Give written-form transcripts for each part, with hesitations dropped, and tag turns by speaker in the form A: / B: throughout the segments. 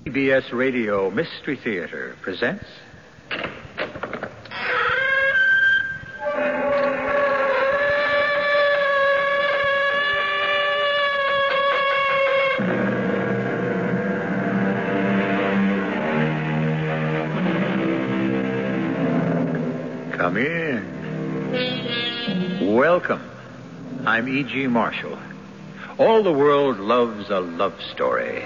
A: CBS Radio Mystery Theater presents... Come in. Welcome. I'm E.G. Marshall. All the world loves a love story.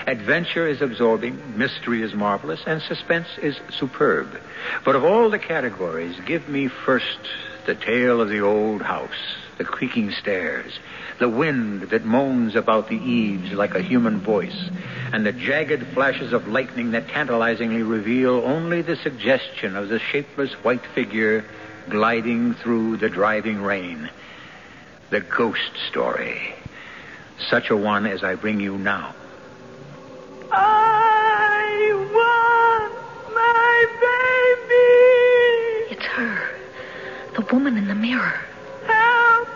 A: Adventure is absorbing, mystery is marvelous, and suspense is superb. But of all the categories, give me first the tale of the old house, the creaking stairs, the wind that moans about the eaves like a human voice, and the jagged flashes of lightning that tantalizingly reveal only the suggestion of the shapeless white figure gliding through the driving rain. The ghost story. Such a one as I bring you now.
B: I want my baby.
C: It's her. The woman in the mirror.
B: Help,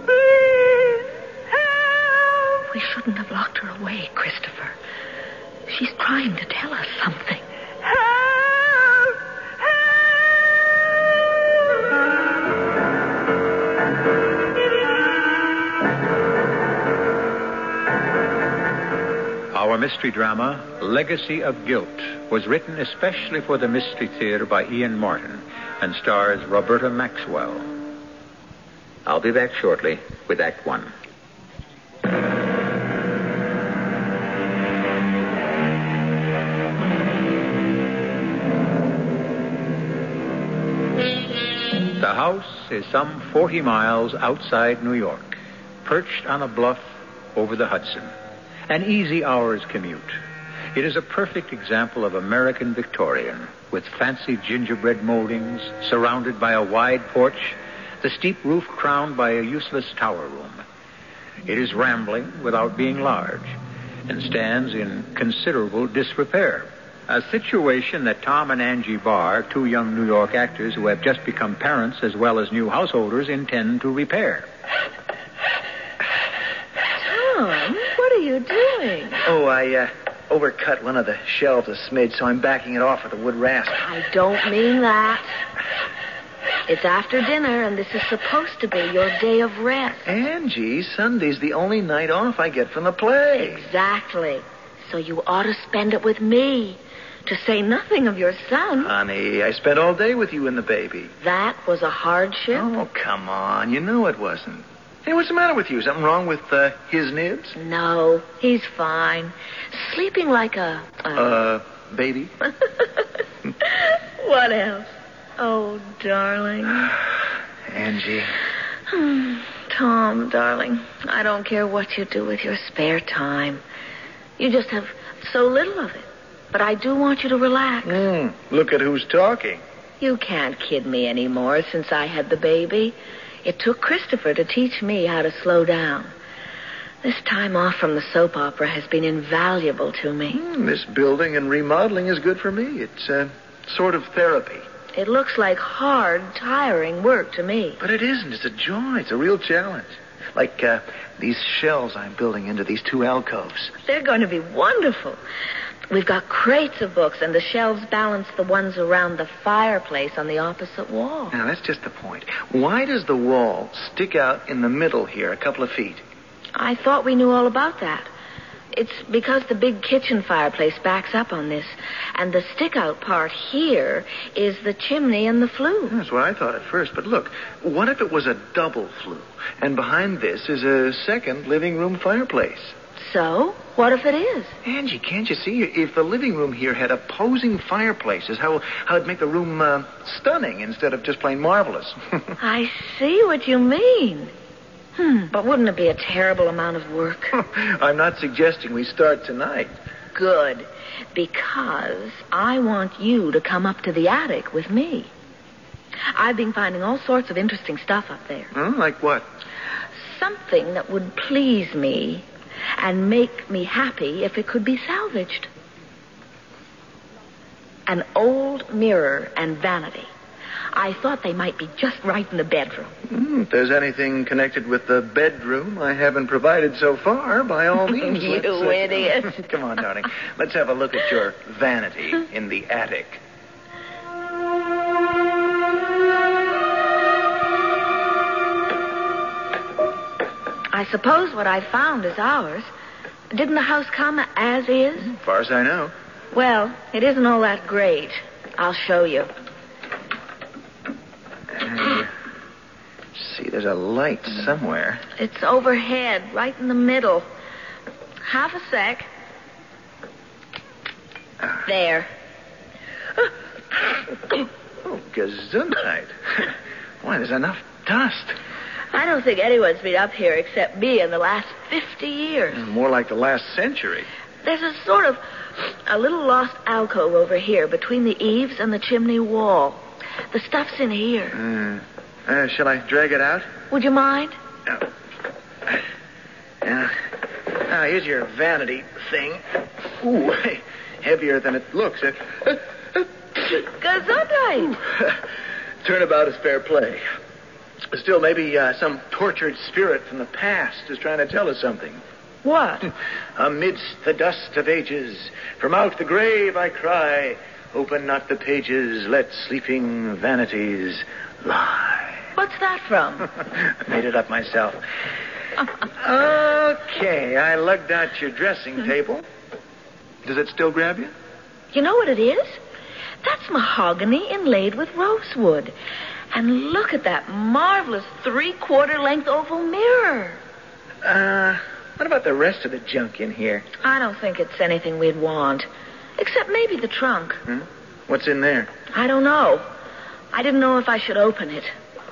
B: please, help.
C: We shouldn't have locked her away, Christopher. She's trying to tell us something.
B: Help,
A: Our mystery drama, Legacy of Guilt, was written especially for the Mystery Theater by Ian Martin and stars Roberta Maxwell. I'll be back shortly with Act One. The house is some 40 miles outside New York, perched on a bluff over the Hudson. An easy hour's commute. It is a perfect example of American Victorian, with fancy gingerbread moldings, surrounded by a wide porch, the steep roof crowned by a useless tower room. It is rambling without being large, and stands in considerable disrepair. A situation that Tom and Angie Barr, two young New York actors who have just become parents as well as new householders, intend to repair.
C: Tom, what are you doing?
D: Oh, I overcut one of the shelves a smidge, so I'm backing it off with a wood rasp.
C: I don't mean that. It's after dinner, and this is supposed to be your day of rest.
D: Angie, Sunday's the only night off I get from the play.
C: Exactly. So you ought to spend it with me, to say nothing of your son.
D: Honey, I spent all day with you and the baby.
C: That was a hardship.
D: Oh, come on. You know it wasn't. Hey, what's the matter with you? Something wrong with his nibs?
C: No, he's fine. Sleeping like a...
D: baby?
C: What else? Oh, darling.
D: Angie.
C: Tom, darling, I don't care what you do with your spare time. You just have so little of it. But I do want you to relax.
D: Look at who's talking.
C: You can't kid me anymore since I had the baby. It took Christopher to teach me how to slow down. This time off from the soap opera has been invaluable to me.
D: This building and remodeling is good for me. It's sort of therapy.
C: It looks like hard, tiring work to me.
D: But it isn't. It's a joy. It's a real challenge. Like these shelves I'm building into these two alcoves.
C: They're going to be wonderful. We've got crates of books, and the shelves balance the ones around the fireplace on the opposite wall.
D: Now, that's just the point. Why does the wall stick out in the middle here a couple of feet?
C: I thought we knew all about that. It's because the big kitchen fireplace backs up on this, and the stick-out part here is the chimney and the flue.
D: That's what I thought at first, but look, what if it was a double flue, and behind this is a second living room fireplace?
C: So, what if it is?
D: Angie, can't you see? If the living room here had opposing fireplaces, how it'd make the room stunning instead of just plain marvelous.
C: I see what you mean. But wouldn't it be a terrible amount of work?
D: I'm not suggesting we start tonight.
C: Good, because I want you to come up to the attic with me. I've been finding all sorts of interesting stuff up there.
D: Like what?
C: Something that would please me and make me happy if it could be salvaged. An old mirror and vanity. I thought they might be just right in the bedroom.
D: If there's anything connected with the bedroom I haven't provided so far, by all means.
C: You idiot.
D: Come on, darling. Let's have a look at your vanity in the attic.
C: I suppose what I found is ours. Didn't the house come as is?
D: As far as I know.
C: Well, it isn't all that great. I'll show you.
D: See, there's a light somewhere.
C: It's overhead, right in the middle. Half a sec. There.
D: Oh, gesundheit. Why, there's enough dust.
C: I don't think anyone's been up here except me in the last 50 years.
D: More like the last century.
C: There's a little lost alcove over here between the eaves and the chimney wall. The stuff's in here.
D: Shall I drag it out?
C: Would you mind?
D: No. Now, here's your vanity thing. Ooh, heavier than it looks.
C: Gesundheit.
D: Turnabout is fair play. Still, maybe some tortured spirit from the past is trying to tell us something.
C: What?
D: Amidst the dust of ages, from out the grave I cry, open not the pages, let sleeping vanities lie.
C: What's that from?
D: I made it up myself. Okay, I lugged out your dressing table. Does it still grab you?
C: You know what it is? That's mahogany inlaid with rosewood. And look at that marvelous 3/4 length oval mirror.
D: What about the rest of the junk in here?
C: I don't think it's anything we'd want. Except maybe the trunk.
D: What's in there?
C: I don't know. I didn't know if I should open it.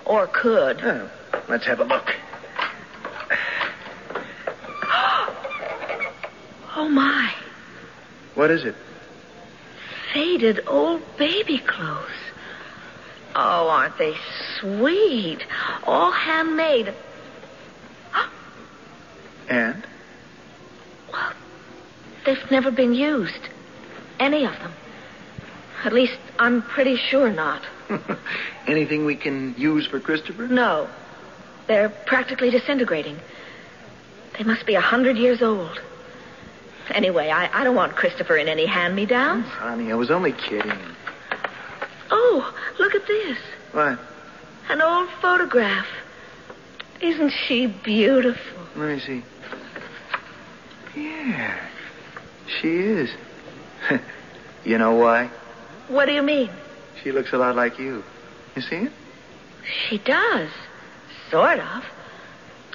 C: Or could.
D: Oh, let's have a look.
C: Oh, my.
D: What is it?
C: Faded old baby clothes. Oh, aren't they sweet? All handmade.
D: And?
C: Well, they've never been used. Any of them. At least, I'm pretty sure not.
D: Anything we can use for Christopher?
C: No. They're practically disintegrating. They must be 100 years old. Anyway, I don't want Christopher in any hand-me-downs.
D: Oh, honey, I was only kidding.
C: Oh, look at this.
D: What?
C: An old photograph. Isn't she beautiful?
D: Let me see. Yeah, she is. You know why?
C: What do you mean?
D: She looks a lot like you. You see it?
C: She does. Sort of.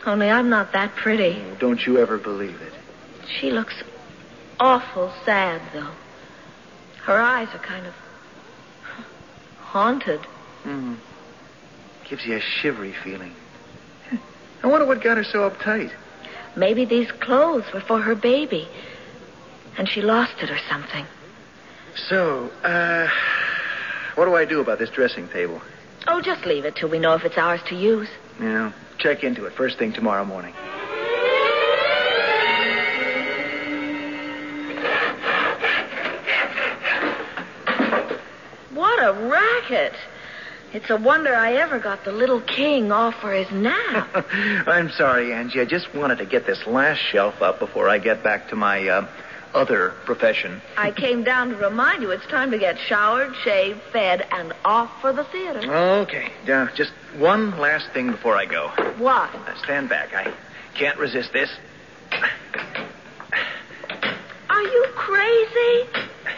C: Only I'm not that pretty.
D: Oh, don't you ever believe it.
C: She looks awful sad, though. Her eyes are kind of haunted.
D: Gives you a shivery feeling. I wonder what got her so uptight.
C: Maybe these clothes were for her baby. And she lost it or something.
D: So, what do I do about this dressing table?
C: Oh, just leave it till we know if it's ours to use.
D: Yeah, check into it first thing tomorrow morning.
C: What a racket. It's a wonder I ever got the little king off for his nap.
D: I'm sorry, Angie. I just wanted to get this last shelf up before I get back to my other profession.
C: I came down to remind you it's time to get showered, shaved, fed, and off for the theater.
D: Okay. Just one last thing before I go.
C: What?
D: Stand back. I can't resist this.
C: Are you crazy?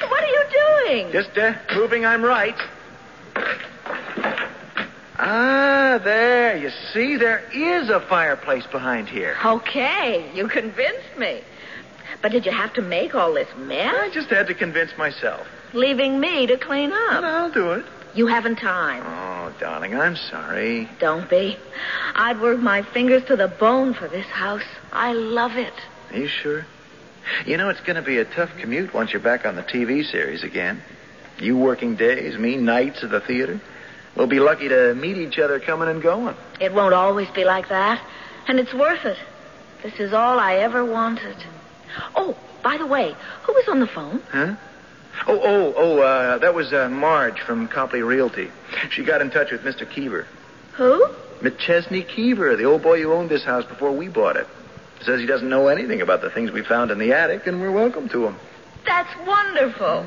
C: What are you doing?
D: Just proving I'm right. Ah, there. You see, there is a fireplace behind here.
C: Okay, you convinced me. But did you have to make all this mess?
D: I just had to convince myself.
C: Leaving me to clean up.
D: And I'll do it.
C: You haven't time.
D: Oh, darling, I'm sorry.
C: Don't be. I'd work my fingers to the bone for this house. I love it.
D: Are you sure? You know, it's going to be a tough commute once you're back on the TV series again. You working days, me nights at the theater. We'll be lucky to meet each other coming and going.
C: It won't always be like that. And it's worth it. This is all I ever wanted. Oh, by the way, who was on the phone?
D: Huh? That was Marge from Copley Realty. She got in touch with Mr. Keever.
C: Who?
D: McChesney Keever, the old boy who owned this house before we bought it. Says he doesn't know anything about the things we found in the attic, and we're welcome to him.
C: That's wonderful.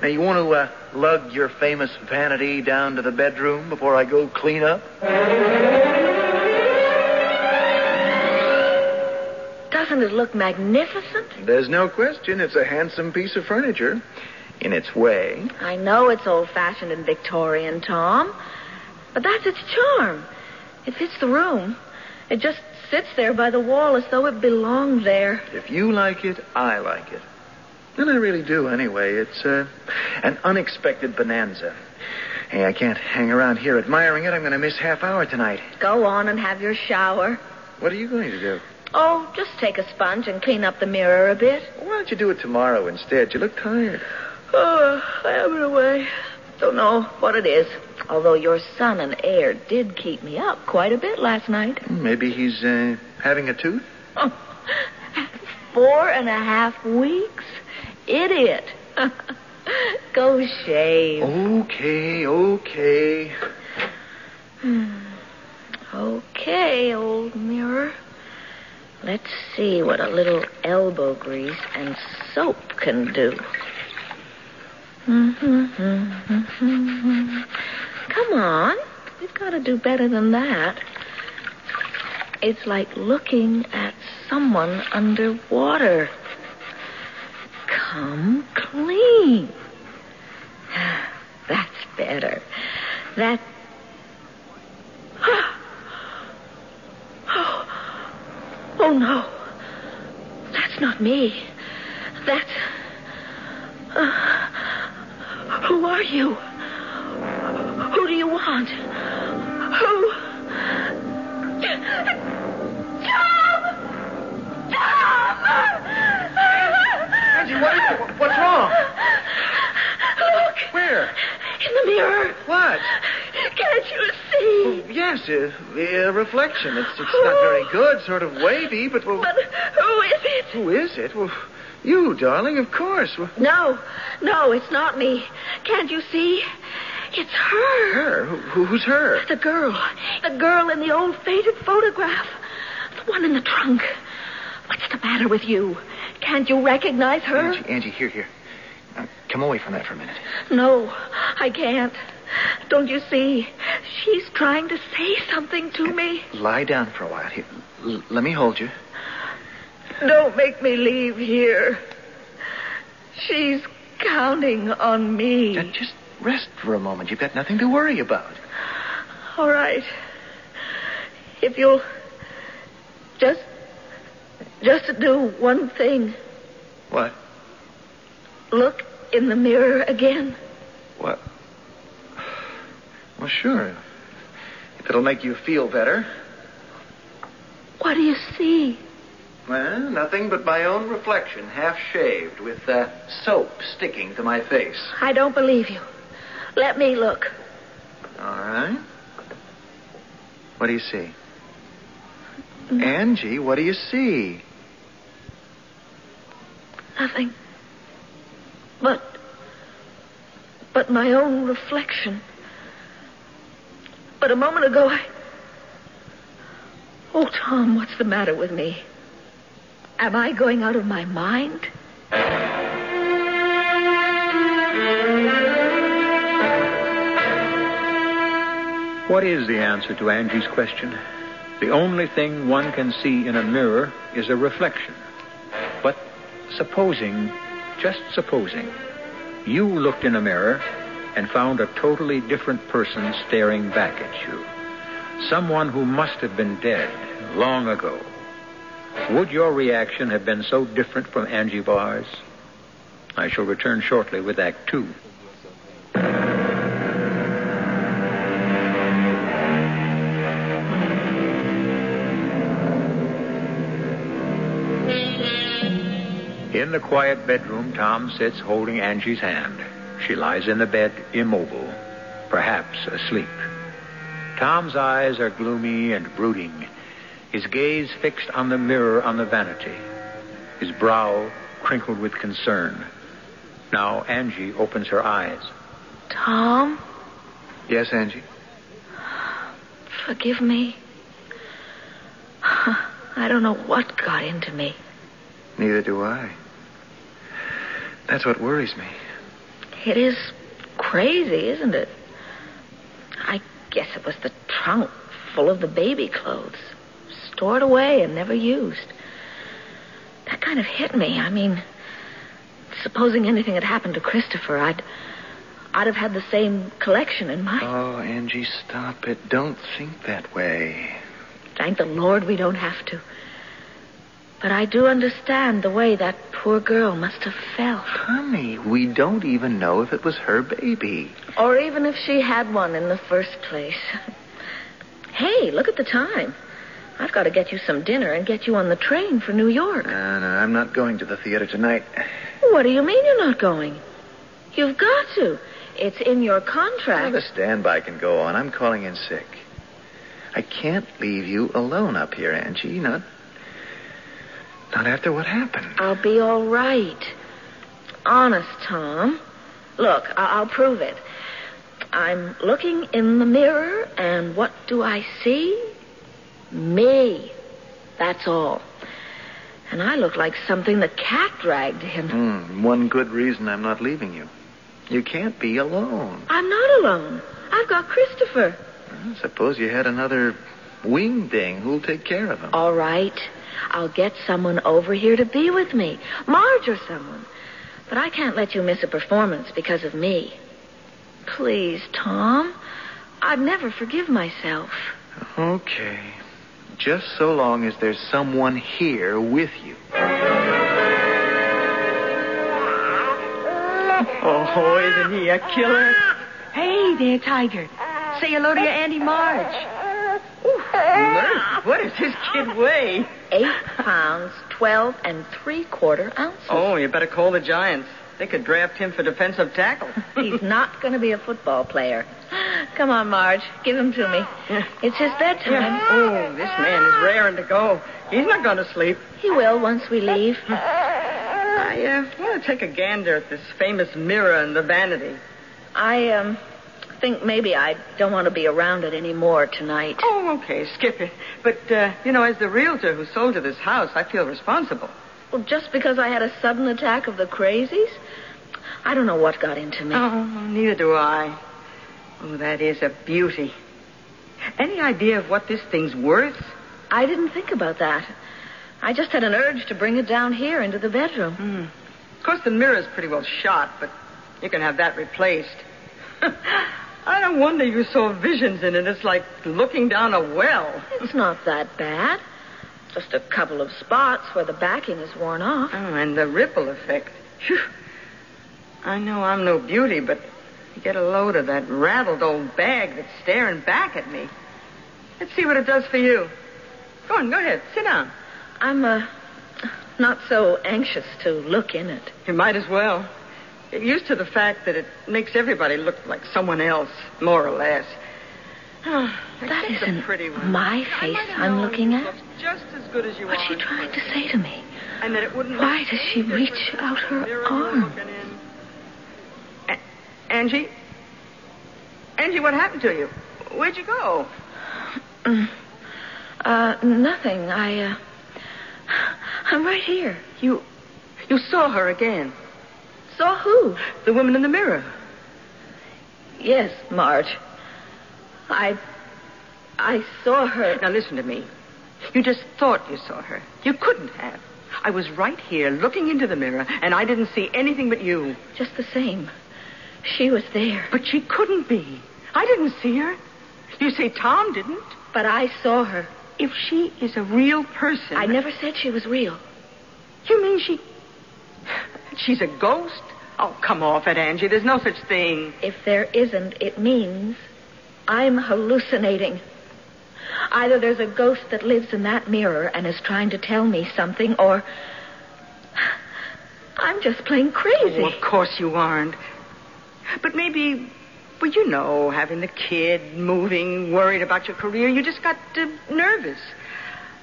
D: Now, you want to lug your famous vanity down to the bedroom before I go clean up?
C: Doesn't it look magnificent?
D: There's no question. It's a handsome piece of furniture. In its way.
C: I know it's old-fashioned and Victorian, Tom. But that's its charm. It fits the room. It just sits there by the wall as though it belonged there.
D: If you like it, I like it. And I really do, anyway. It's an unexpected bonanza. Hey, I can't hang around here admiring it. I'm going to miss half hour tonight.
C: Go on and have your shower.
D: What are you going to do?
C: Oh, just take a sponge and clean up the mirror a bit.
D: Well, why don't you do it tomorrow instead? You look tired.
C: Oh, I have it away. Don't know what it is. Although your son and heir did keep me up quite a bit last night.
D: Maybe he's having a tooth?
C: Oh, 4.5 weeks? Idiot. Go shave.
D: Okay.
C: Okay, old mirror. Let's see what a little elbow grease and soap can do. Come on. You've got to do better than that. It's like looking at someone underwater. Come clean. That's better. That... Oh, no. That's not me. That's... Who are you? Who do you want? Who? Tom!
D: Angie, what's wrong?
C: Look.
D: Where?
C: In the mirror.
D: What?
C: Can't you see?
D: Oh, yes, a reflection. It's not very good, sort of wavy, but... Well,
C: But who is it?
D: who is it? Well, you, darling, of course. Well,
C: No, it's not me. Can't you see? It's her.
D: her? Who's her?
C: The girl in the old faded photograph. The one in the trunk. What's the matter with you? Can't you recognize her?
D: Angie, here. Come away from that for a minute.
C: No, I can't. Don't you see? She's trying to say something to me.
D: Lie down for a while. Here, let me hold you.
C: Don't make me leave here. She's counting on me.
D: Just rest for a moment. You've got nothing to worry about.
C: All right. If you'll just do one thing.
D: What?
C: Look in the mirror again.
D: What? Well, sure. If it'll make you feel better.
C: What do you see?
D: Well, nothing but my own reflection, half shaved, with soap sticking to my face.
C: I don't believe you. Let me look.
D: All right. What do you see? Angie, what do you see?
C: Nothing. But my own reflection. But a moment ago, Oh, Tom, what's the matter with me? Am I going out of my mind?
A: What is the answer to Angie's question? The only thing one can see in a mirror is a reflection. But supposing, just supposing, you looked in a mirror and found a totally different person staring back at you. Someone who must have been dead long ago. Would your reaction have been so different from Angie Barr's? I shall return shortly with Act 2. In the quiet bedroom, Tom sits holding Angie's hand. She lies in the bed, immobile, perhaps asleep. Tom's eyes are gloomy and brooding, his gaze fixed on the mirror on the vanity, his brow crinkled with concern. Now Angie opens her eyes.
C: Tom,
D: Yes, Angie?
C: forgive me. I don't know what got into me.
D: Neither do I. That's what worries me.
C: It is crazy, isn't it? I guess it was the trunk full of the baby clothes, stored away and never used. That kind of hit me. I mean, supposing anything had happened to Christopher, I'd have had the same collection in my...
D: Oh, Angie, stop it. Don't think that way.
C: Thank the Lord we don't have to. But I do understand the way that poor girl must have felt.
D: Honey, we don't even know if it was her baby.
C: Or even if she had one in the first place. Hey, look at the time. I've got to get you some dinner and get you on the train for New York.
D: No, I'm not going to the theater tonight.
C: What do you mean you're not going? You've got to. It's in your contract.
D: The standby can go on. I'm calling in sick. I can't leave you alone up here, Angie. Not after what happened.
C: I'll be all right. Honest, Tom. Look, I'll prove it. I'm looking in the mirror, and what do I see? Me. That's all. And I look like something the cat dragged in.
D: One good reason I'm not leaving you. You can't be alone.
C: I'm not alone. I've got Christopher.
D: Well, suppose you had another wingding. Who'll take care of him?
C: All right. I'll get someone over here to be with me. Marge or someone. But I can't let you miss a performance because of me. Please, Tom. I'd never forgive myself.
D: Okay. Just so long as there's someone here with you.
E: Oh, isn't he a killer? Hey there, Tiger. Say hello to your Auntie Marge. Ooh, mercy, what does this kid weigh?
C: 8 pounds, 12 3/4 ounces.
E: Oh, you better call the Giants. They could draft him for defensive tackle.
C: He's not going to be a football player. Come on, Marge. Give him to me. It's his bedtime.
E: Yeah. Oh, this man is raring to go. He's not going to sleep.
C: He will once we leave.
E: I want to take a gander at this famous mirror in the vanity.
C: I think maybe I don't want to be around it anymore tonight.
E: Oh, okay, skip it. But, as the realtor who sold you this house, I feel responsible.
C: Well, just because I had a sudden attack of the crazies? I don't know what got into me.
E: Oh, neither do I. Oh, that is a beauty. Any idea of what this thing's worth?
C: I didn't think about that. I just had an urge to bring it down here into the bedroom.
E: Of course, the mirror's pretty well shot, but you can have that replaced. I don't wonder you saw visions in it. It's like looking down a well.
C: It's not that bad. Just a couple of spots where the backing is worn off.
E: Oh, and the ripple effect. Phew. I know I'm no beauty, but you get a load of that rattled old bag that's staring back at me. Let's see what it does for you. Go on, go ahead. Sit down.
C: I'm, not so anxious to look in it.
E: You might as well. Get used to the fact that it makes everybody look like someone else, more or less. Oh,
C: that isn't
E: a pretty one.
C: my face I'm looking at.
E: Just as good as you
C: What's she trying to say to me?
E: And that it wouldn't.
C: Why does she reach out her arm?
E: Angie? Angie, what happened to you? Where'd you go?
C: Nothing. I'm right here.
E: You saw her again.
C: Saw who?
E: The woman in the mirror.
C: Yes, Marge. I saw her.
E: Now listen to me. You just thought you saw her. You couldn't have. I was right here looking into the mirror, and I didn't see anything but you.
C: Just the same. She was there.
E: But she couldn't be. I didn't see her. You say Tom didn't?
C: But I saw her.
E: If she is a real person...
C: I never said she was real.
E: You mean she's a ghost? Oh, come off it, Angie. There's no such thing.
C: If there isn't, it means I'm hallucinating. Either there's a ghost that lives in that mirror and is trying to tell me something, or I'm just plain crazy.
E: Oh, of course you aren't. But maybe, well, having the kid, moving, worried about your career, you just got nervous.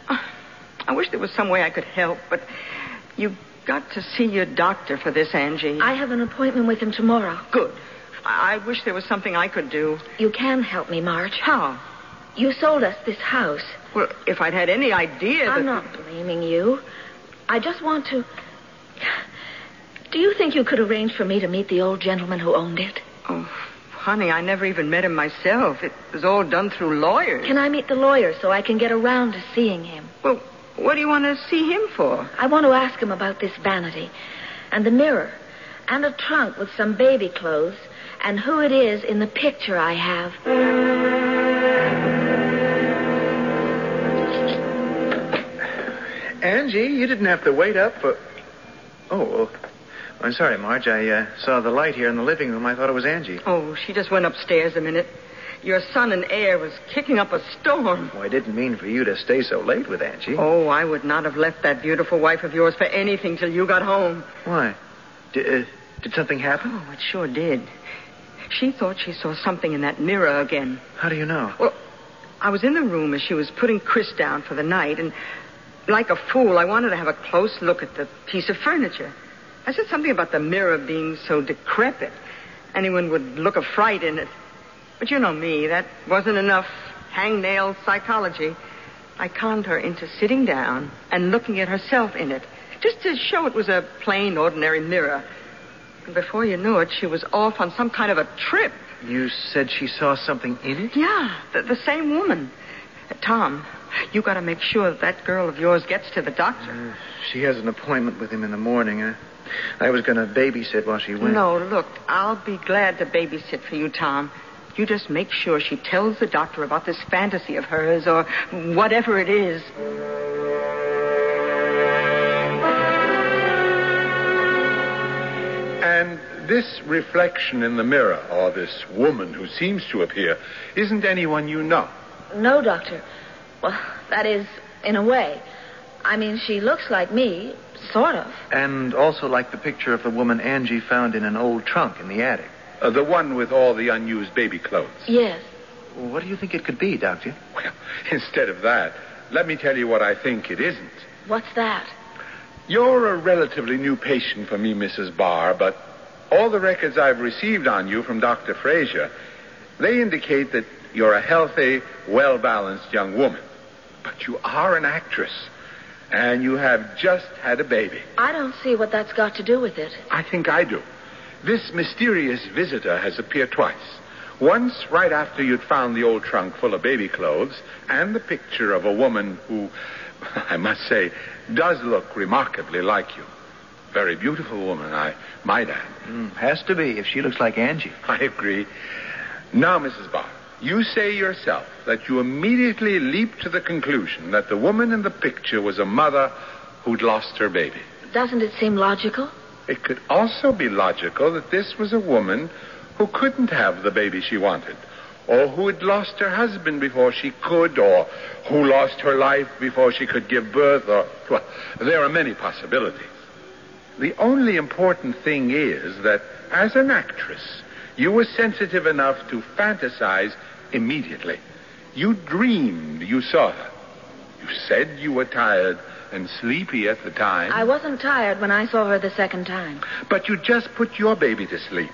E: I wish there was some way I could help, but you got to see your doctor for this, Angie.
C: I have an appointment with him tomorrow.
E: Good. I wish there was something I could do.
C: You can help me, Marge.
E: How?
C: You sold us this house.
E: Well, if I'd had any idea
C: I'm not blaming you. I just want to... Do you think you could arrange for me to meet the old gentleman who owned it?
E: Oh, honey, I never even met him myself. It was all done through lawyers.
C: Can I meet the lawyer so I can get around to seeing him?
E: Well, what do you want to see him for?
C: I want to ask him about this vanity and the mirror and a trunk with some baby clothes and who it is in the picture I have.
D: Angie, you didn't have to wait up for... Oh, well, I'm sorry, Marge. I saw the light here in the living room. I thought it was Angie.
E: Oh, she just went upstairs a minute. Your son and heir was kicking up a storm.
D: Oh, I didn't mean for you to stay so late with Angie.
E: Oh, I would not have left that beautiful wife of yours for anything till you got home.
D: Why? Did something happen?
E: Oh, it sure did. She thought she saw something in that mirror again.
D: How do you know?
E: Well, I was in the room as she was putting Chris down for the night, and like a fool, I wanted to have a close look at the piece of furniture. I said something about the mirror being so decrepit. Anyone would look a fright in it. But you know me, that wasn't enough hangnail psychology. I conned her into sitting down and looking at herself in it, just to show it was a plain, ordinary mirror. And before you knew it, she was off on some kind of a trip.
D: You said she saw something in it?
E: Yeah, the same woman. Tom, you got to make sure that girl of yours gets to the doctor.
D: She has an appointment with him in the morning. I was going to babysit while she went.
E: No, look, I'll be glad to babysit for you, Tom. You just make sure she tells the doctor about this fantasy of hers or whatever it is.
F: And this reflection in the mirror, or this woman who seems to appear, isn't anyone you know?
C: No, Doctor. Well, that is, in a way. I mean, she looks like me, sort of.
D: And also like the picture of the woman Angie found in an old trunk in the attic.
F: The one with all the unused baby clothes.
C: Yes.
D: Well, what do you think it could be, Doctor?
F: Well, instead of that, let me tell you what I think it isn't.
C: What's that?
F: You're a relatively new patient for me, Mrs. Barr, but all the records I've received on you from Dr. Frazier, they indicate that you're a healthy, well-balanced young woman. But you are an actress, and you have just had a baby.
C: I don't see what that's got to do with it.
F: I think I do. This mysterious visitor has appeared twice. Once right after you'd found the old trunk full of baby clothes and the picture of a woman who, I must say, does look remarkably like you. Very beautiful woman, I might add.
D: Has to be, if she looks like Angie.
F: I agree. Now, Mrs. Barr, you say yourself that you immediately leaped to the conclusion that the woman in the picture was a mother who'd lost her baby.
C: Doesn't it seem logical?
F: It could also be logical that this was a woman who couldn't have the baby she wanted, or who had lost her husband before she could, or who lost her life before she could give birth, or... Well, there are many possibilities. The only important thing is that, as an actress, you were sensitive enough to fantasize immediately. You dreamed you saw her. You said you were tired and sleepy at the time.
C: I wasn't tired when I saw her the second time.
F: But you just put your baby to sleep.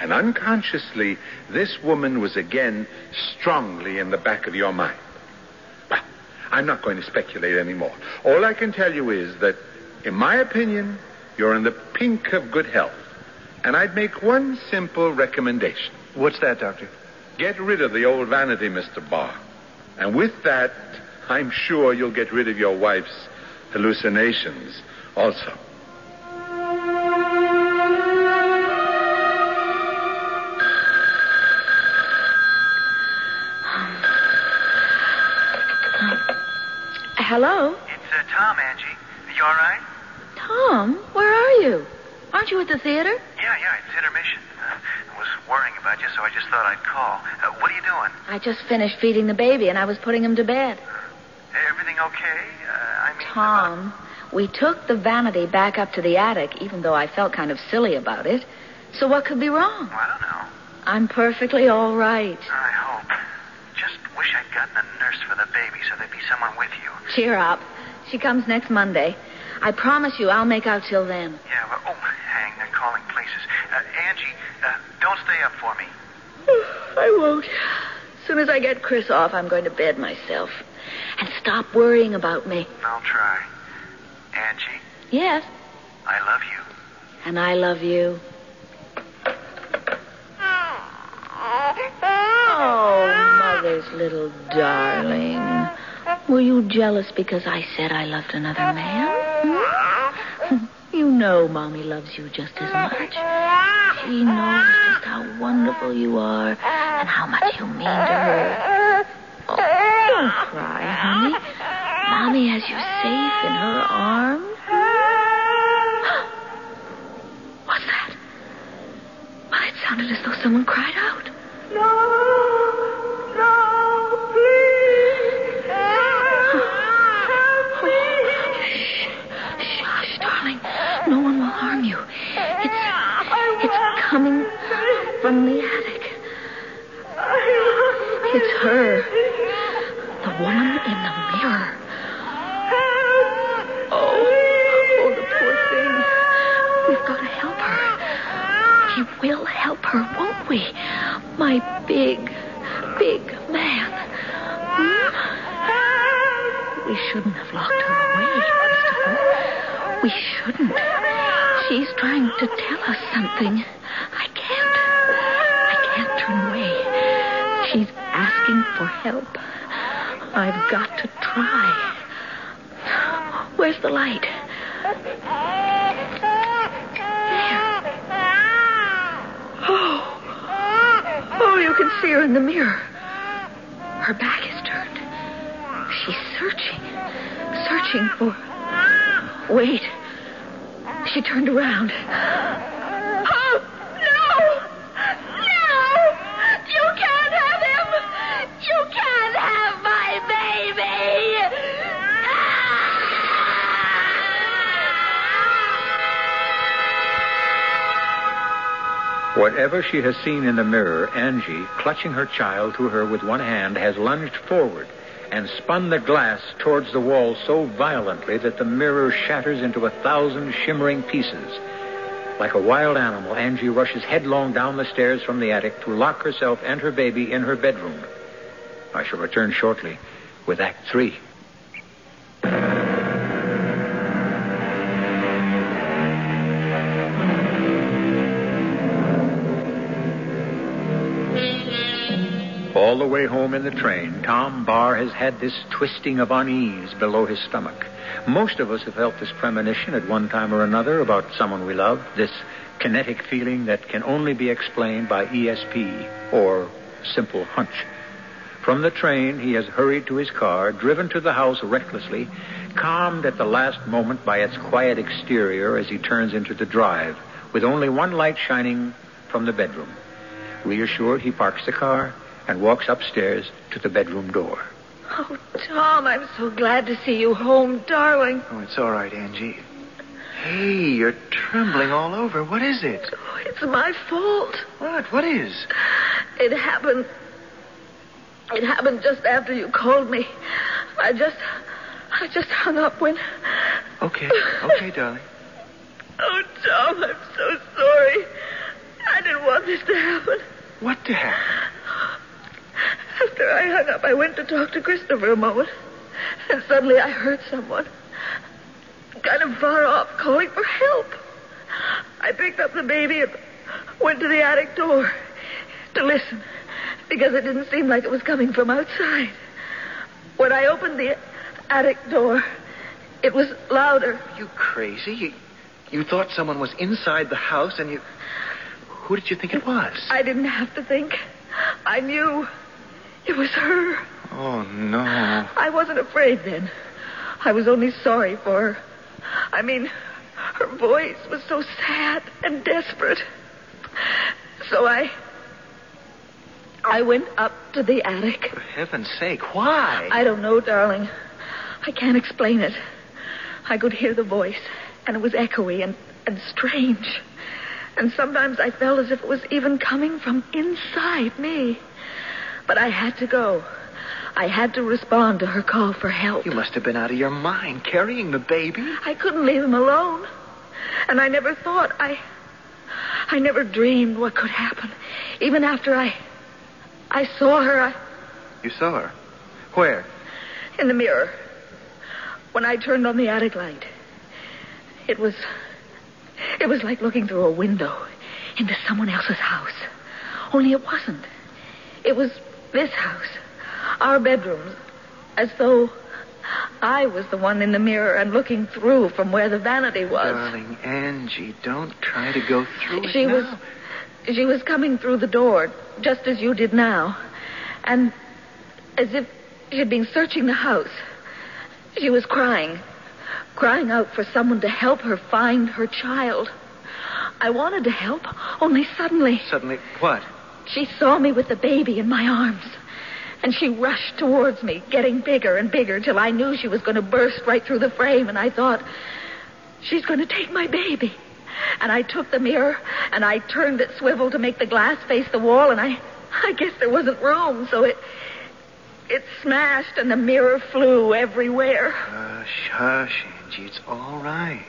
F: And unconsciously, this woman was again strongly in the back of your mind. Well, I'm not going to speculate anymore. All I can tell you is that, in my opinion, you're in the pink of good health. And I'd make one simple recommendation.
D: What's that, Doctor?
F: Get rid of the old vanity, Mr. Barr. And with that, I'm sure you'll get rid of your wife's hallucinations also.
C: Hello?
G: It's Tom, Angie. Are you all right?
C: Tom, where are you? Aren't you at the theater?
G: Yeah, it's intermission. I was worrying about you, so I just thought I'd call. What are you doing?
C: I just finished feeding the baby, and I was putting him to bed.
G: Everything okay?
C: Tom, we took the vanity back up to the attic, even though I felt kind of silly about it. So what could be wrong?
G: Well, I don't know.
C: I'm perfectly all right.
G: I hope. Just wish I'd gotten a nurse for the baby so there'd be someone with you.
C: Cheer up. She comes next Monday. I promise you I'll make out till then.
G: Yeah, well, hang, they're calling places. Angie, don't stay up for me.
C: I won't. As soon as I get Chris off, I'm going to bed myself. And stop worrying about me.
G: I'll try. Angie,
C: Yes,
G: I love you.
C: and I love you. Oh, Mother's little darling. Were you jealous because I said I loved another man? You know Mommy loves you just as much. She knows just how wonderful you are and how much you mean to her. Oh, don't cry, honey. Mommy has you safe in her arms. What's that? Well, it sounded as though someone cried out. Hush, darling. No one will harm you. It's coming from the attic. It's her. The woman in the mirror. Oh, the poor thing. We've got to help her. We will help her, won't we? My big man. We shouldn't have locked her away, Christopher. We shouldn't. She's trying to tell us something. I can't turn away. She's asking for help. I've got to try. Where's the light? Oh, you can see her in the mirror. Her back is turned. She's searching for... Wait. She turned around. Oh, no! You can't have him! You can't have my baby!
A: Whatever she has seen in the mirror, Angie, clutching her child to her with one hand, has lunged forward and spun the glass towards the wall so violently that the mirror shatters into 1,000 shimmering pieces. Like a wild animal, Angie rushes headlong down the stairs from the attic to lock herself and her baby in her bedroom. I shall return shortly with Act 3. All the way home in the train, Tom Barr has had this twisting of unease below his stomach. Most of us have felt this premonition at one time or another about someone we love, this kinetic feeling that can only be explained by ESP or simple hunch. From the train, he has hurried to his car, driven to the house recklessly, calmed at the last moment by its quiet exterior as he turns into the drive, with only one light shining from the bedroom. Reassured, he parks the car and walks upstairs to the bedroom door.
C: Oh, Tom, I'm so glad to see you home, darling.
D: Oh, it's all right, Angie. Hey, you're trembling all over. What is it?
C: Oh, it's my fault.
D: What? What is?
C: It happened just after you called me. I just hung up when...
D: Okay, darling.
C: Oh, Tom, I'm so sorry. I didn't want this to happen.
D: What to happen?
C: After I hung up, I went to talk to Christopher a moment. And suddenly I heard someone, kind of far off, calling for help. I picked up the baby and went to the attic door to listen, because it didn't seem like it was coming from outside. When I opened the attic door, it was louder.
D: Are you crazy? You thought someone was inside the house and you... Who did you think it was?
C: I didn't have to think. I knew. It was her.
D: Oh, no.
C: I wasn't afraid then. I was only sorry for her. I mean, her voice was so sad and desperate. So I went up to the attic.
D: For heaven's sake, why?
C: I don't know, darling. I can't explain it. I could hear the voice, and it was echoey and strange. And sometimes I felt as if it was even coming from inside me. But I had to go. I had to respond to her call for help.
D: You must have been out of your mind carrying the baby.
C: I couldn't leave him alone. And I never thought, I never dreamed what could happen. Even after I saw her,
D: You saw her? Where?
C: in the mirror. When I turned on the attic light, it was like looking through a window into someone else's house. Only it wasn't. It was this house, our bedrooms, as though I was the one in the mirror and looking through from where the vanity was.
D: Darling Angie, don't try to go through it
C: She
D: now.
C: was coming through the door, just as you did now. And as if she had been searching the house, she was crying out for someone to help her find her child. I wanted to help, only suddenly
D: Suddenly, what?
C: she saw me with the baby in my arms. And she rushed towards me, getting bigger and bigger, till I knew she was going to burst right through the frame. And I thought, she's going to take my baby. And I took the mirror, and I turned it swivel to make the glass face the wall, and I guess there wasn't room, so it smashed, and the mirror flew everywhere.
D: Hush, Angie, it's all right.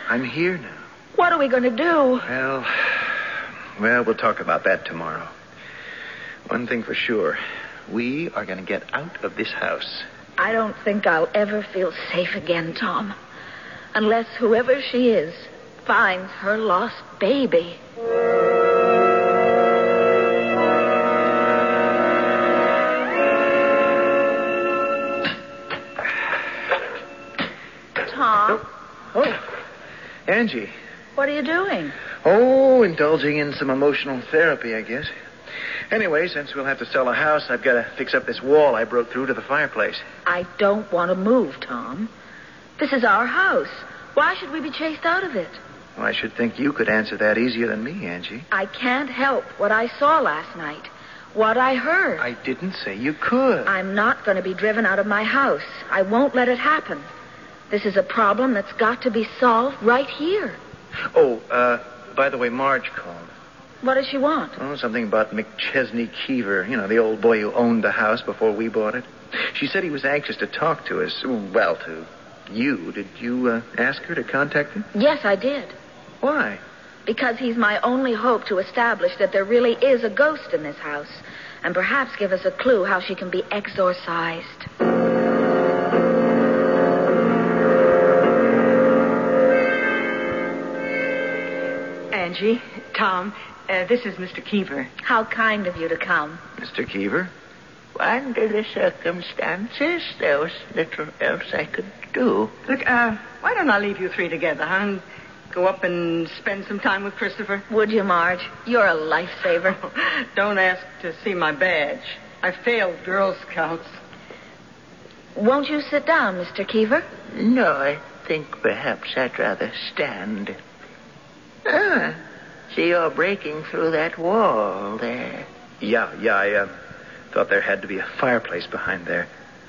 D: I'm here now.
C: What are we going to do?
D: Well, we'll talk about that tomorrow. One thing for sure. We are going to get out of this house.
C: I don't think I'll ever feel safe again, Tom. Unless whoever she is finds her lost baby. Tom?
D: Oh, Angie.
C: What are you doing?
D: Oh, indulging in some emotional therapy, I guess. Anyway, since we'll have to sell a house, I've got to fix up this wall I broke through to the fireplace.
C: I don't want to move, Tom. This is our house. Why should we be chased out of it?
D: Well, I should think you could answer that easier than me, Angie.
C: I can't help what I saw last night. What I heard.
D: I didn't say you could.
C: I'm not going to be driven out of my house. I won't let it happen. This is a problem that's got to be solved right here.
D: Oh, by the way, Marge called.
C: What does she want?
D: Oh, something about McChesney Keever. You know, the old boy who owned the house before we bought it. She said he was anxious to talk to us. Well, to you. Did you ask her to contact him?
C: Yes, I did.
D: Why?
C: Because he's my only hope to establish that there really is a ghost in this house, and perhaps give us a clue how she can be exorcised.
E: Angie, Tom, this is Mr. Keever.
C: How kind of you to come.
D: Mr. Keever?
H: Under the circumstances, there was little else I could do.
E: Look, why don't I leave you three together, huh? And go up and spend some time with Christopher?
C: Would you, Marge? You're a lifesaver.
E: Don't ask to see my badge. I failed Girl Scouts.
C: Won't you sit down, Mr. Keever?
H: No, I think perhaps I'd rather stand. See, you're breaking through that wall there.
D: Yeah, I thought there had to be a fireplace behind there.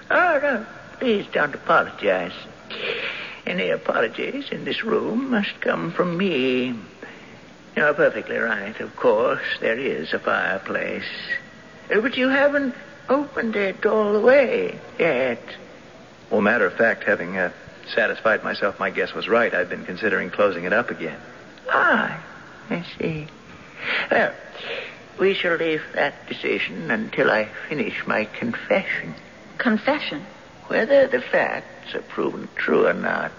H: Oh, no, please don't apologize. Any apologies in this room must come from me. You're perfectly right, of course. There is a fireplace. But you haven't opened it all the way yet.
D: Well, matter of fact, having satisfied myself my guess was right, I've been considering closing it up again.
H: Ah, I see. Well, we shall leave that decision until I finish my confession.
C: Confession?
H: Whether the facts are proven true or not.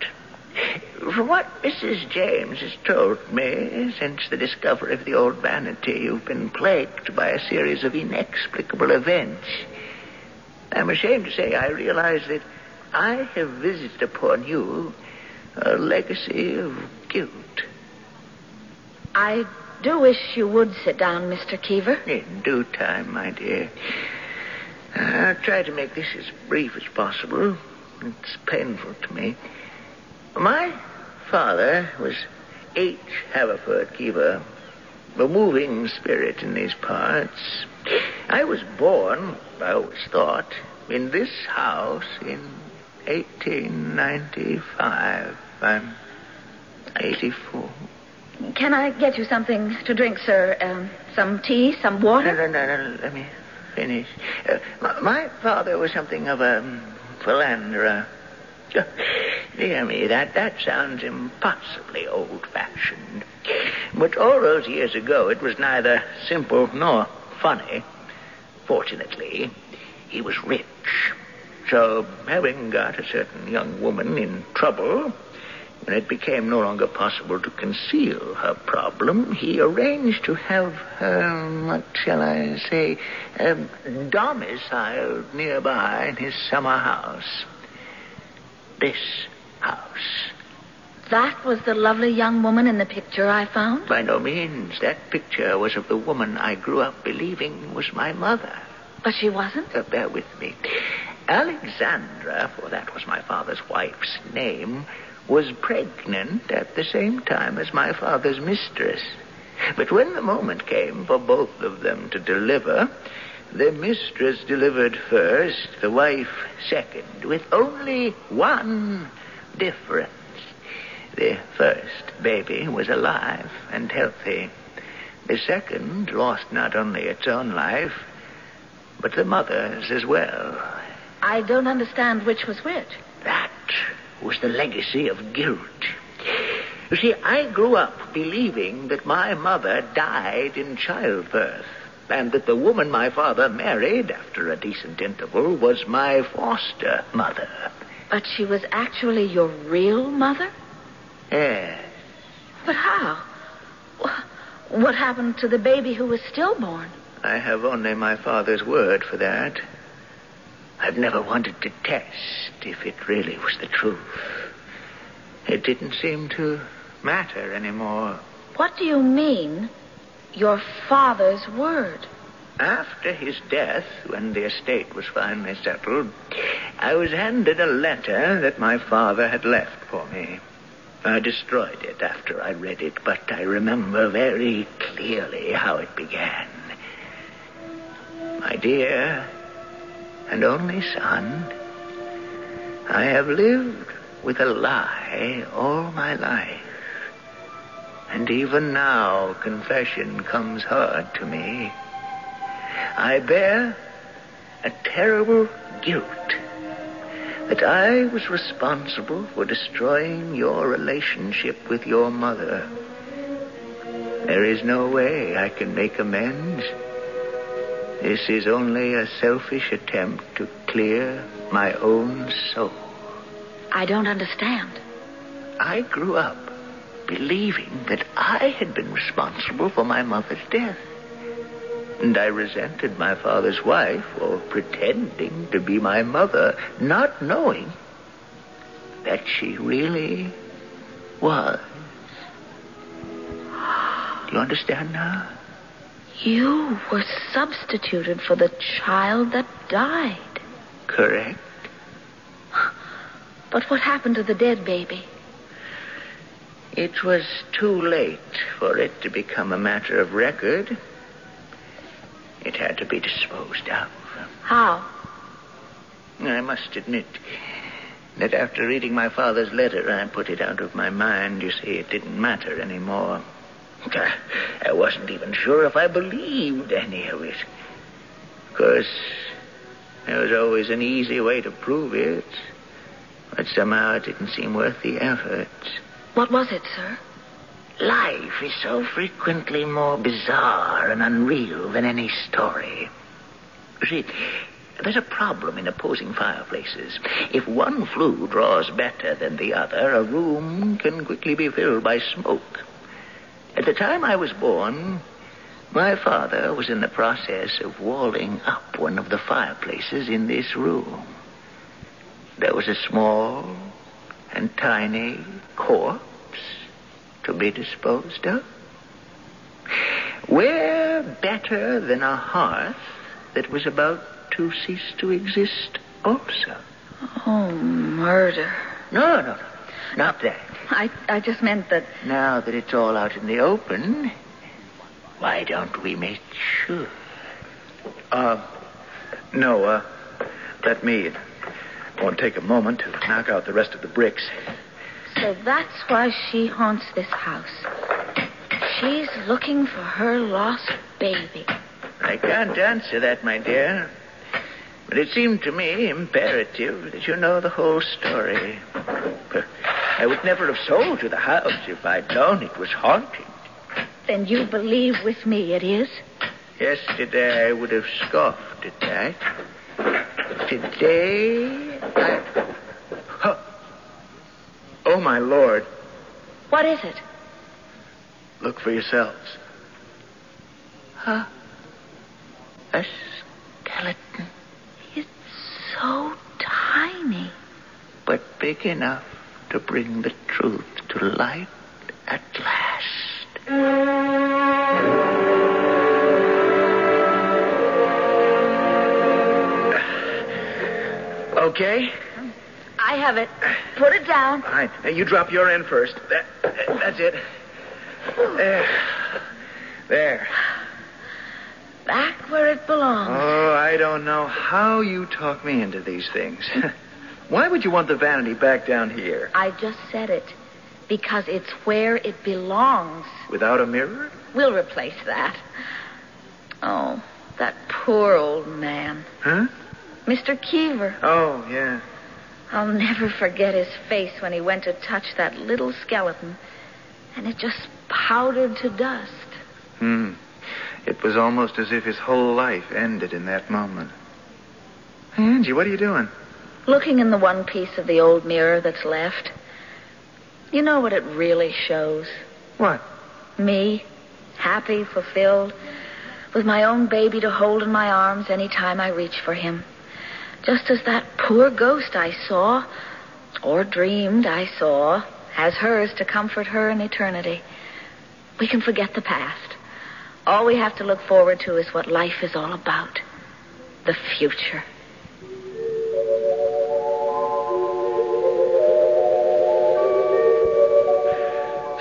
H: From what Mrs. James has told me, since the discovery of the old vanity, you've been plagued by a series of inexplicable events. I'm ashamed to say I realize that I have visited upon you a legacy of guilt.
C: I do wish you would sit down, Mr. Keever.
H: In due time, my dear. I'll try to make this as brief as possible. It's painful to me. My father was H. Haverford Keever, a moving spirit in these parts. I was born, I always thought, in this house in 1895. I'm 84.
C: Can I get you something to drink, sir? Some tea, some water?
H: No. Let me finish. My father was something of a philanderer. Dear me, that sounds impossibly old-fashioned. But all those years ago, it was neither simple nor funny. Fortunately, he was rich. So, having got a certain young woman in trouble, when it became no longer possible to conceal her problem, he arranged to have her, what shall I say, domiciled nearby in his summer house. This house.
C: That was the lovely young woman in the picture I found?
H: By no means. That picture was of the woman I grew up believing was my mother.
C: But she wasn't?
H: Bear with me. Alexandra, for that was my father's wife's name, was pregnant at the same time as my father's mistress. But when the moment came for both of them to deliver, the mistress delivered first, the wife second, with only one difference. The first baby was alive and healthy. The second lost not only its own life, but the mother's as well.
C: I don't understand which was which.
H: That was the legacy of guilt. You see, I grew up believing that my mother died in childbirth, and that the woman my father married, after a decent interval, was my foster mother.
C: But she was actually your real mother?
H: Yes.
C: But how? What happened to the baby who was stillborn?
H: I have only my father's word for that. I've never wanted to test if it really was the truth. It didn't seem to matter anymore.
C: What do you mean, your father's word?
H: After his death, when the estate was finally settled, I was handed a letter that my father had left for me. I destroyed it after I read it, but I remember very clearly how it began. My dear and only son, I have lived with a lie all my life. And even now, confession comes hard to me. I bear a terrible guilt that I was responsible for destroying your relationship with your mother. There is no way I can make amends. This is only a selfish attempt to clear my own soul.
C: I don't understand.
H: I grew up believing that I had been responsible for my mother's death. And I resented my father's wife for pretending to be my mother, not knowing that she really was. Do you understand now?
C: You were substituted for the child that died.
H: Correct.
C: But what happened to the dead baby?
H: It was too late for it to become a matter of record. It had to be disposed of.
C: How?
H: I must admit that after reading my father's letter, I put it out of my mind. You see, it didn't matter anymore. I wasn't even sure if I believed any of it. Of course, there was always an easy way to prove it. But somehow it didn't seem worth the effort.
C: What was it, sir?
H: Life is so frequently more bizarre and unreal than any story. You see, there's a problem in opposing fireplaces. If one flue draws better than the other, a room can quickly be filled by smoke. At the time I was born, my father was in the process of walling up one of the fireplaces in this room. There was a small and tiny corpse to be disposed of. Where better than a hearth that was about to cease to exist also?
C: Oh, murder.
H: No, not that.
C: I just meant that...
H: Now that it's all out in the open, why don't we make sure?
D: No, let me. It won't take a moment to knock out the rest of the bricks.
C: So that's why she haunts this house. She's looking for her lost baby.
H: I can't answer that, my dear. But it seemed to me imperative that you know the whole story. I would never have sold you the house if I'd known it was haunted.
C: Then you believe with me it is?
H: Yesterday I would have scoffed at that. But today I... Oh, my Lord.
C: What is it?
H: Look for yourselves. A skeleton.
C: It's so tiny.
H: But big enough to bring the truth to light at last. Okay?
C: I have it. Put it down.
H: All right. Now, you drop your end first. That's it. There.
C: Back where it belongs.
D: Oh, I don't know how you talk me into these things. Why would you want the vanity back down here?
C: I just said it. Because it's where it belongs.
D: Without a mirror?
C: We'll replace that. Oh, that poor old man.
D: Huh?
C: Mr. Keever.
D: Oh, yeah.
C: I'll never forget his face when he went to touch that little skeleton, and it just powdered to dust.
D: It was almost as if his whole life ended in that moment. Hey, Angie, what are you doing?
C: Looking in the one piece of the old mirror that's left. You know what it really shows?
D: What?
C: Me, happy, fulfilled, with my own baby to hold in my arms any time I reach for him. Just as that poor ghost I saw, or dreamed I saw, has hers to comfort her in eternity. We can forget the past. All we have to look forward to is what life is all about. The future.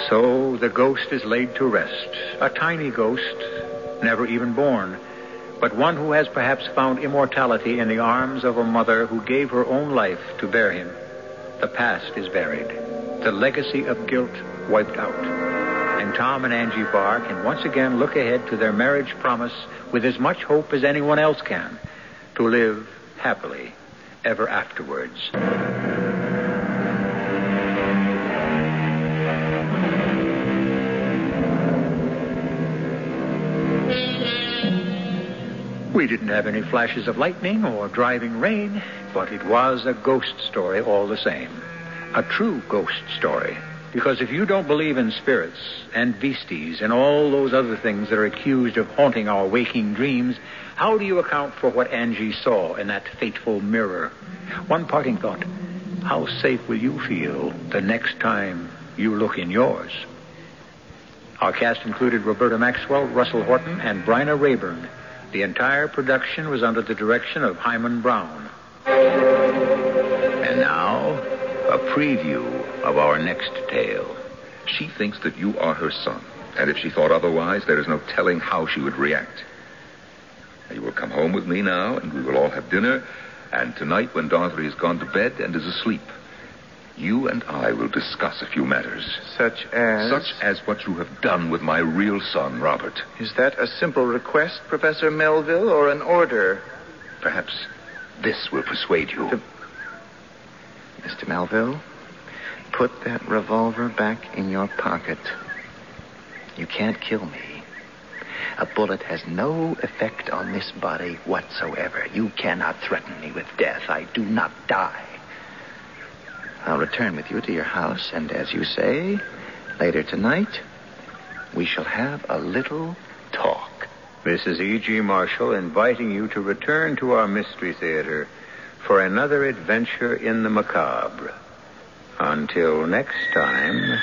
A: So the ghost is laid to rest. A tiny ghost, never even born, but one who has perhaps found immortality in the arms of a mother who gave her own life to bear him. The past is buried. The legacy of guilt wiped out. And Tom and Angie Barr can once again look ahead to their marriage promise with as much hope as anyone else can, to live happily ever afterwards. We didn't have any flashes of lightning or driving rain, but it was a ghost story all the same. A true ghost story. Because if you don't believe in spirits and beasties and all those other things that are accused of haunting our waking dreams, how do you account for what Angie saw in that fateful mirror? One parting thought. How safe will you feel the next time you look in yours? Our cast included Roberta Maxwell, Russell Horton, and Bryna Rayburn. The entire production was under the direction of Hyman Brown. And now, a preview of our next tale.
I: She thinks that you are her son, and if she thought otherwise, there is no telling how she would react. You will come home with me now, and we will all have dinner, and tonight, when Dorothy has gone to bed and is asleep, you and I will discuss a few matters.
D: Such as?
I: Such as what you have done with my real son, Robert.
D: Is that a simple request, Professor Melville, or an order?
I: Perhaps this will persuade you.
D: Mr. Melville, put that revolver back in your pocket. You can't kill me. A bullet has no effect on this body whatsoever. You cannot threaten me with death. I do not die. I'll return with you to your house, and as you say, later tonight, we shall have a little talk.
A: This is E.G. Marshall inviting you to return to our Mystery Theater for another adventure in the macabre. Until next time,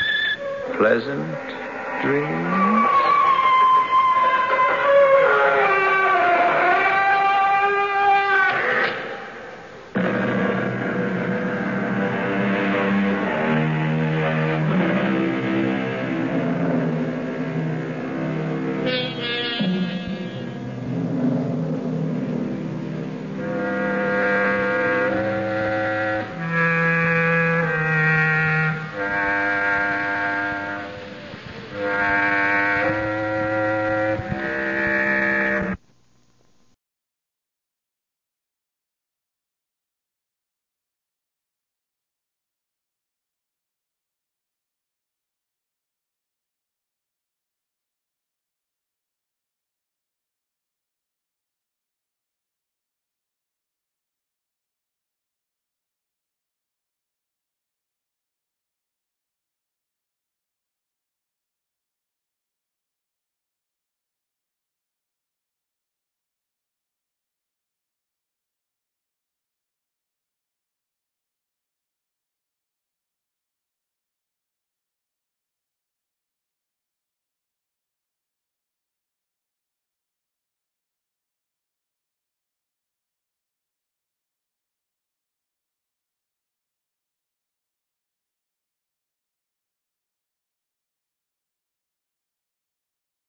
A: pleasant dreams.